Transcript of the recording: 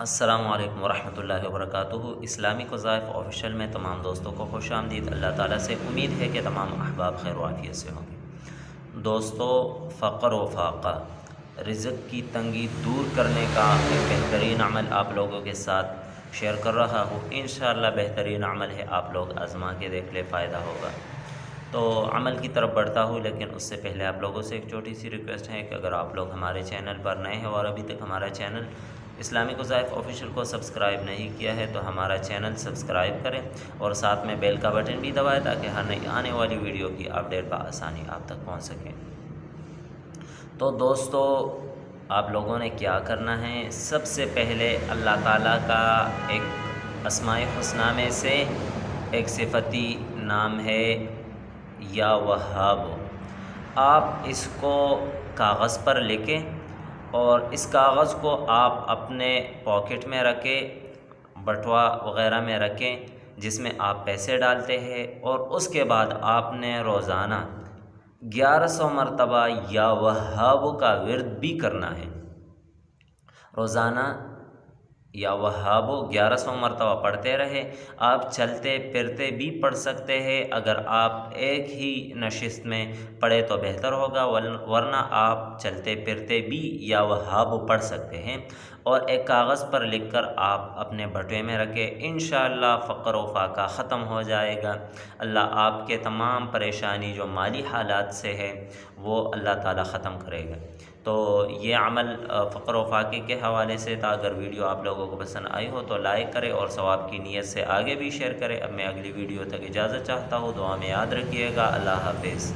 السلام علیکم ورحمۃ اللہ وبرکاتہ۔ اسلامک وظائف آفیشیل میں تمام دوستوں کو خوش آمدید۔ اللہ تعالیٰ سے امید ہے کہ تمام احباب خیر و عافیت سے ہوں گے۔ دوستو، فقر و فاقہ، رزق کی تنگی دور کرنے کا ایک بہترین عمل آپ لوگوں کے ساتھ شیئر کر رہا ہوں۔ انشاءاللہ بہترین عمل ہے، آپ لوگ آزما کے دیکھ لے، فائدہ ہوگا۔ تو عمل کی طرف بڑھتا ہوں، لیکن اس سے پہلے آپ لوگوں سے ایک چھوٹی سی ریکویسٹ ہے کہ اگر آپ لوگ ہمارے چینل پر نئے ہیں اور ابھی تک ہمارا چینل اسلامک وظائف آفیشیل کو سبسکرائب نہیں کیا ہے تو ہمارا چینل سبسکرائب کریں اور ساتھ میں بیل کا بٹن بھی دبائیں تاکہ ہر نئی آنے والی ویڈیو کی اپڈیٹ بآسانی آپ تک پہنچ سکے۔ تو دوستو، آپ لوگوں نے کیا کرنا ہے؟ سب سے پہلے اللہ تعالیٰ کا ایک اسماء الحسنی میں سے ایک صفتی نام ہے یا وہاب۔ آپ اس کو کاغذ پر لکھیں اور اس کاغذ کو آپ اپنے پاکٹ میں رکھیں، بٹوا وغیرہ میں رکھیں جس میں آپ پیسے ڈالتے ہیں، اور اس کے بعد آپ نے روزانہ 1100 مرتبہ یا وہاب کا ورد بھی کرنا ہے۔ روزانہ یا وہاب 1100 مرتبہ پڑھتے رہے۔ آپ چلتے پھرتے بھی پڑھ سکتے ہیں، اگر آپ ایک ہی نشست میں پڑھے تو بہتر ہوگا، ورنہ آپ چلتے پھرتے بھی یا وہاب پڑھ سکتے ہیں، اور ایک کاغذ پر لکھ کر آپ اپنے بٹوے میں رکھیں۔ انشاءاللہ فقر و فاقہ ختم ہو جائے گا۔ اللہ آپ کے تمام پریشانی جو مالی حالات سے ہے وہ اللہ تعالیٰ ختم کرے گا۔ تو یہ عمل فقر و فاقے کے حوالے سے تھا۔ اگر ویڈیو آپ لوگوں کو پسند آئی ہو تو لائک کرے اور ثواب کی نیت سے آگے بھی شیئر کرے۔ اب میں اگلی ویڈیو تک اجازت چاہتا ہوں، دعا میں یاد رکھیے گا۔ اللہ حافظ۔